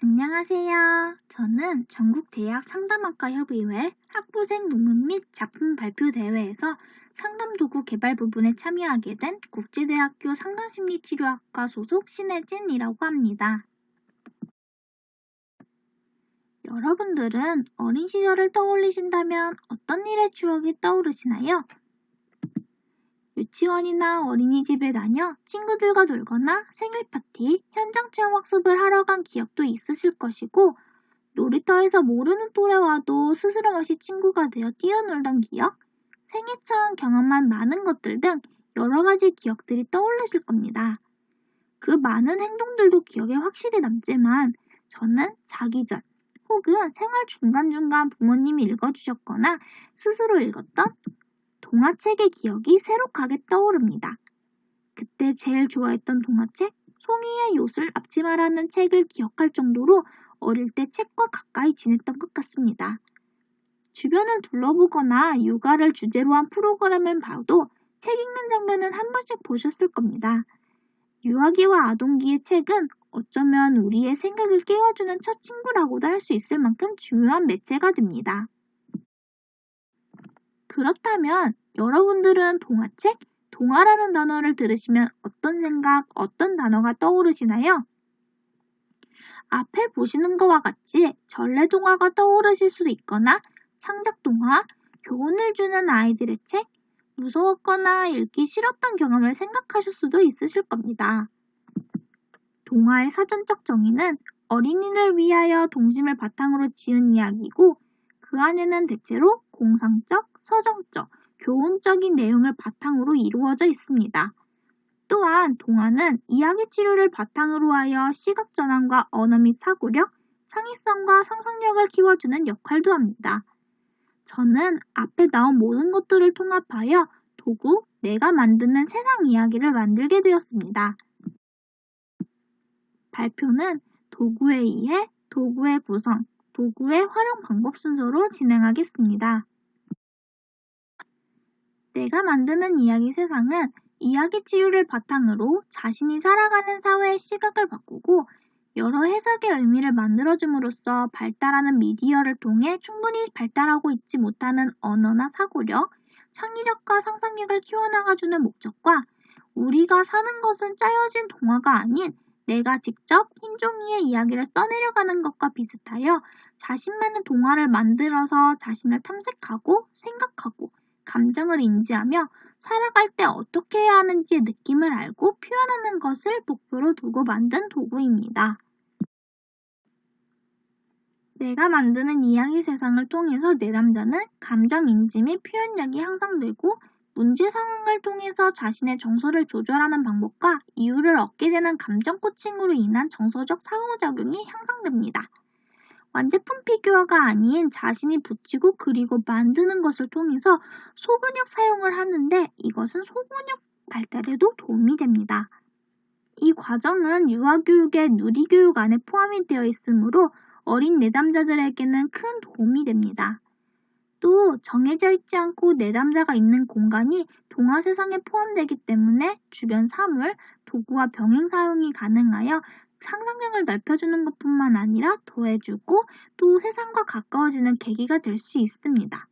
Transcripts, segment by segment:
안녕하세요. 저는 전국대학 상담학과협의회 학부생 논문 및 작품 발표 대회에서 상담도구 개발 부분에 참여하게 된 국제대학교 상담심리치료학과 소속 신혜진이라고 합니다. 여러분들은 어린 시절을 떠올리신다면 어떤 일의 추억이 떠오르시나요? 유치원이나 어린이집에 다녀 친구들과 놀거나 생일 파티, 현장 체험 학습을 하러 간 기억도 있으실 것이고, 놀이터에서 모르는 또래와도 스스럼 없이 친구가 되어 뛰어놀던 기억, 생애 처음 경험한 많은 것들 등 여러 가지 기억들이 떠올르실 겁니다. 그 많은 행동들도 기억에 확실히 남지만 저는 자기전 혹은 생활 중간중간 부모님이 읽어주셨거나 스스로 읽었던 동화책의 기억이 새록하게 떠오릅니다. 그때 제일 좋아했던 동화책, 송이의 요술 앞치마라는 책을 기억할 정도로 어릴 때 책과 가까이 지냈던 것 같습니다. 주변을 둘러보거나 육아를 주제로 한 프로그램을 봐도 책 읽는 장면은 한 번씩 보셨을 겁니다. 유아기와 아동기의 책은 어쩌면 우리의 생각을 깨워주는 첫 친구라고도 할 수 있을 만큼 중요한 매체가 됩니다. 그렇다면 여러분들은 동화책, 동화라는 단어를 들으시면 어떤 생각, 어떤 단어가 떠오르시나요? 앞에 보시는 것과 같이 전래동화가 떠오르실 수도 있거나 창작동화, 교훈을 주는 아이들의 책, 무서웠거나 읽기 싫었던 경험을 생각하실 수도 있으실 겁니다. 동화의 사전적 정의는 어린이를 위하여 동심을 바탕으로 지은 이야기고 그 안에는 대체로 공상적, 서정적, 교훈적인 내용을 바탕으로 이루어져 있습니다. 또한 동화는 이야기 치료를 바탕으로 하여 시각 전환과 언어 및 사고력, 창의성과 상상력을 키워주는 역할도 합니다. 저는 앞에 나온 모든 것들을 통합하여 도구, 내가 만드는 세상 이야기를 만들게 되었습니다. 발표는 도구에 의해 도구의 구성, 도구의 활용 방법 순서로 진행하겠습니다. 내가 만드는 이야기 세상은 이야기 치유를 바탕으로 자신이 살아가는 사회의 시각을 바꾸고 여러 해석의 의미를 만들어줌으로써 발달하는 미디어를 통해 충분히 발달하고 있지 못하는 언어나 사고력, 창의력과 상상력을 키워나가주는 목적과 우리가 사는 것은 짜여진 동화가 아닌 내가 직접 흰 종이에 이야기를 써내려가는 것과 비슷하여 자신만의 동화를 만들어서 자신을 탐색하고 생각하고 감정을 인지하며 살아갈 때 어떻게 해야 하는지의 느낌을 알고 표현하는 것을 목표로 두고 만든 도구입니다. 내가 만드는 이야기 세상을 통해서 내담자는 감정 인지 및 표현력이 향상되고 문제 상황을 통해서 자신의 정서를 조절하는 방법과 이유를 얻게 되는 감정 코칭으로 인한 정서적 상호작용이 향상됩니다. 완제품 피규어가 아닌 자신이 붙이고 그리고 만드는 것을 통해서 소근육 사용을 하는데 이것은 소근육 발달에도 도움이 됩니다. 이 과정은 유아교육의 누리교육 안에 포함이 되어 있으므로 어린 내담자들에게는 큰 도움이 됩니다. 또 정해져 있지 않고 내담자가 있는 공간이 동화 세상에 포함되기 때문에 주변 사물, 도구와 병행 사용이 가능하여 상상력을 넓혀주는 것뿐만 아니라 더해주고 또 세상과 가까워지는 계기가 될 수 있습니다.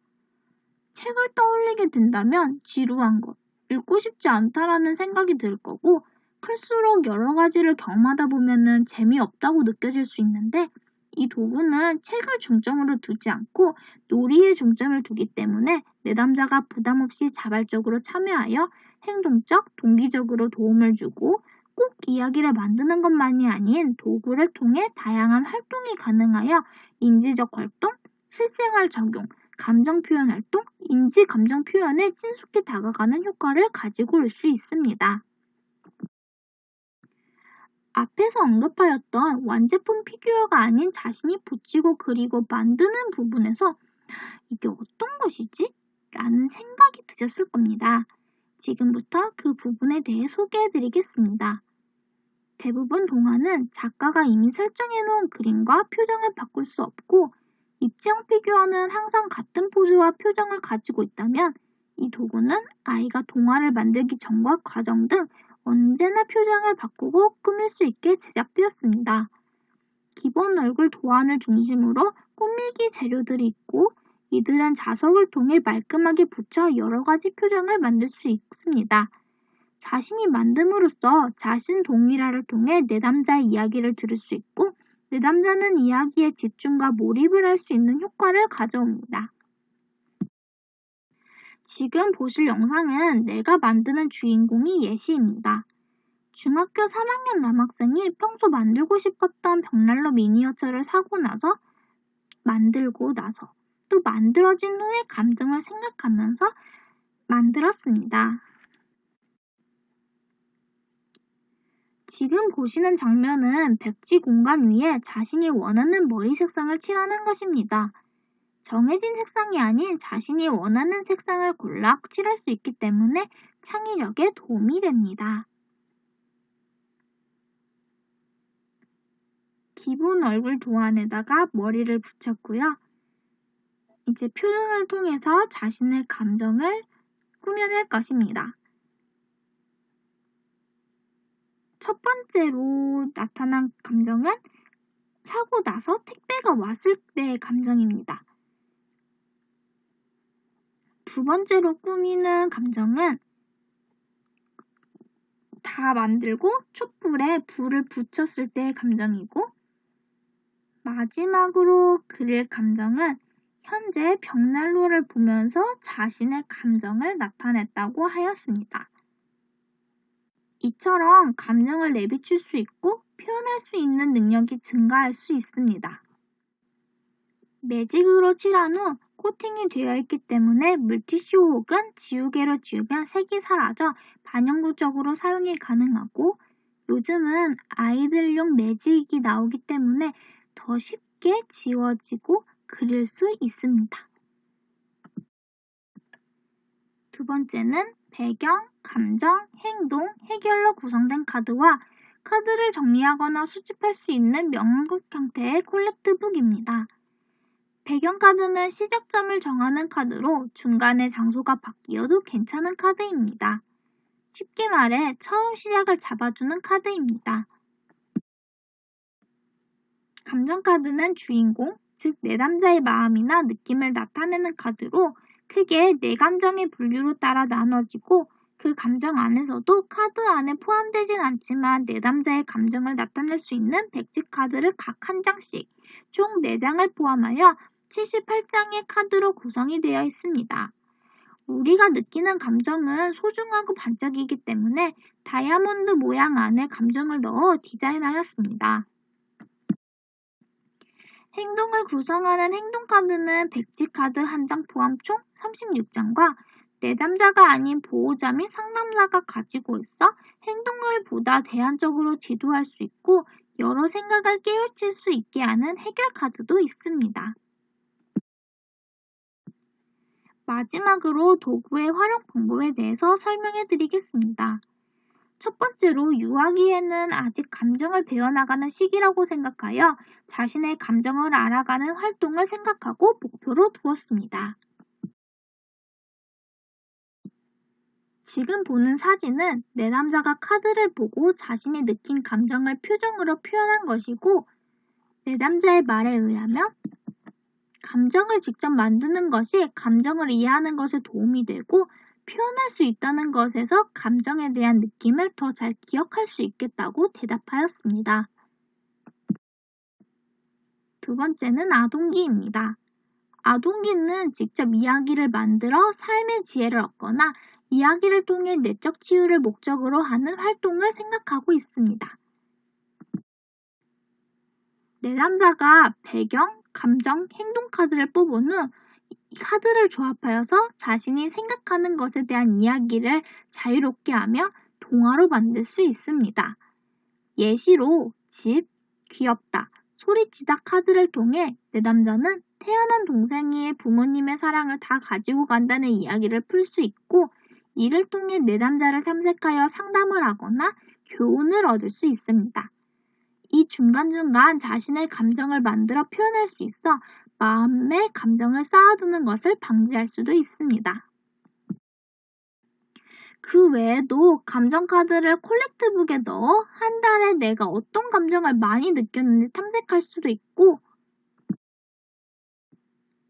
책을 떠올리게 된다면 지루한 것, 읽고 싶지 않다라는 생각이 들 거고 클수록 여러 가지를 경험하다 보면은 재미없다고 느껴질 수 있는데 이 도구는 책을 중점으로 두지 않고 놀이에 중점을 두기 때문에 내담자가 부담 없이 자발적으로 참여하여 행동적, 동기적으로 도움을 주고 꼭 이야기를 만드는 것만이 아닌 도구를 통해 다양한 활동이 가능하여 인지적 활동, 실생활 적용, 감정 표현 활동, 인지 감정 표현에 친숙히 다가가는 효과를 가지고 올 수 있습니다. 앞에서 언급하였던 완제품 피규어가 아닌 자신이 붙이고 그리고 만드는 부분에서 이게 어떤 것이지? 라는 생각이 드셨을 겁니다. 지금부터 그 부분에 대해 소개해 드리겠습니다. 대부분 동화는 작가가 이미 설정해 놓은 그림과 표정을 바꿀 수 없고 입체형 피규어는 항상 같은 포즈와 표정을 가지고 있다면 이 도구는 아이가 동화를 만들기 전과 과정 등 언제나 표정을 바꾸고 꾸밀 수 있게 제작되었습니다. 기본 얼굴 도안을 중심으로 꾸미기 재료들이 있고 이들은 자석을 통해 말끔하게 붙여 여러 가지 표정을 만들 수 있습니다. 자신이 만듦으로써 자신 동일화를 통해 내담자의 이야기를 들을 수 있고 내담자는 이야기에 집중과 몰입을 할 수 있는 효과를 가져옵니다. 지금 보실 영상은 내가 만드는 주인공이 예시입니다. 중학교 3학년 남학생이 평소 만들고 싶었던 벽난로 미니어처를 사고 나서 만들고 나서 또 만들어진 후의 감정을 생각하면서 만들었습니다. 지금 보시는 장면은 백지 공간 위에 자신이 원하는 머리 색상을 칠하는 것입니다. 정해진 색상이 아닌 자신이 원하는 색상을 골라 칠할 수 있기 때문에 창의력에 도움이 됩니다. 기본 얼굴 도안에다가 머리를 붙였고요. 이제 표정을 통해서 자신의 감정을 꾸며낼 것입니다. 첫 번째로 나타난 감정은 사고 나서 택배가 왔을 때의 감정입니다. 두 번째로 꾸미는 감정은 다 만들고 촛불에 불을 붙였을 때의 감정이고 마지막으로 그릴 감정은 현재 벽난로를 보면서 자신의 감정을 나타냈다고 하였습니다. 이처럼 감정을 내비칠 수 있고 표현할 수 있는 능력이 증가할 수 있습니다. 매직으로 칠한 후 코팅이 되어 있기 때문에 물티슈 혹은 지우개로 지우면 색이 사라져 반영구적으로 사용이 가능하고 요즘은 아이들용 매직이 나오기 때문에 더 쉽게 지워지고 그릴 수 있습니다. 두 번째는 배경, 감정, 행동, 해결로 구성된 카드와 카드를 정리하거나 수집할 수 있는 명함국 형태의 콜렉트북입니다. 배경 카드는 시작점을 정하는 카드로 중간에 장소가 바뀌어도 괜찮은 카드입니다. 쉽게 말해 처음 시작을 잡아주는 카드입니다. 감정 카드는 주인공, 즉 내담자의 마음이나 느낌을 나타내는 카드로 크게 네 감정의 분류로 따라 나눠지고 그 감정 안에서도 카드 안에 포함되진 않지만 내담자의 감정을 나타낼 수 있는 백지 카드를 각 한 장씩 총 4장을 포함하여 78장의 카드로 구성이 되어 있습니다. 우리가 느끼는 감정은 소중하고 반짝이기 때문에 다이아몬드 모양 안에 감정을 넣어 디자인하였습니다. 행동을 구성하는 행동카드는 백지카드 한 장 포함 총 36장과 내담자가 아닌 보호자 및 상담자가 가지고 있어 행동을 보다 대안적으로 지도할 수 있고 여러 생각을 깨우칠 수 있게 하는 해결카드도 있습니다. 마지막으로 도구의 활용 방법에 대해서 설명해 드리겠습니다. 첫 번째로 유아기에는 아직 감정을 배워나가는 시기라고 생각하여 자신의 감정을 알아가는 활동을 생각하고 목표로 두었습니다. 지금 보는 사진은 내담자가 카드를 보고 자신이 느낀 감정을 표정으로 표현한 것이고 내담자의 말에 의하면 감정을 직접 만드는 것이 감정을 이해하는 것에 도움이 되고 표현할 수 있다는 것에서 감정에 대한 느낌을 더 잘 기억할 수 있겠다고 대답하였습니다. 두 번째는 아동기입니다. 아동기는 직접 이야기를 만들어 삶의 지혜를 얻거나 이야기를 통해 내적 치유를 목적으로 하는 활동을 생각하고 있습니다. 내담자가 배경, 감정, 행동 카드를 뽑은 후 카드를 조합하여서 자신이 생각하는 것에 대한 이야기를 자유롭게 하며 동화로 만들 수 있습니다. 예시로 집, 귀엽다, 소리치다 카드를 통해 내담자는 태어난 동생이 부모님의 사랑을 다 가지고 간다는 이야기를 풀 수 있고 이를 통해 내담자를 탐색하여 상담을 하거나 교훈을 얻을 수 있습니다. 이 중간중간 자신의 감정을 만들어 표현할 수 있어 마음의 감정을 쌓아두는 것을 방지할 수도 있습니다. 그 외에도 감정카드를 콜렉트북에 넣어 한 달에 내가 어떤 감정을 많이 느꼈는지 탐색할 수도 있고,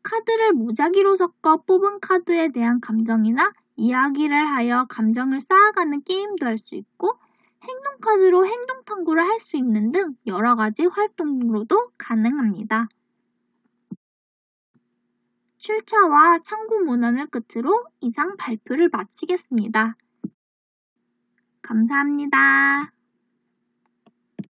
카드를 무작위로 섞어 뽑은 카드에 대한 감정이나 이야기를 하여 감정을 쌓아가는 게임도 할 수 있고, 행동카드로 행동탐구를 할 수 있는 등 여러 가지 활동으로도 가능합니다. 출처와 참고 문헌을 끝으로 이상 발표를 마치겠습니다. 감사합니다.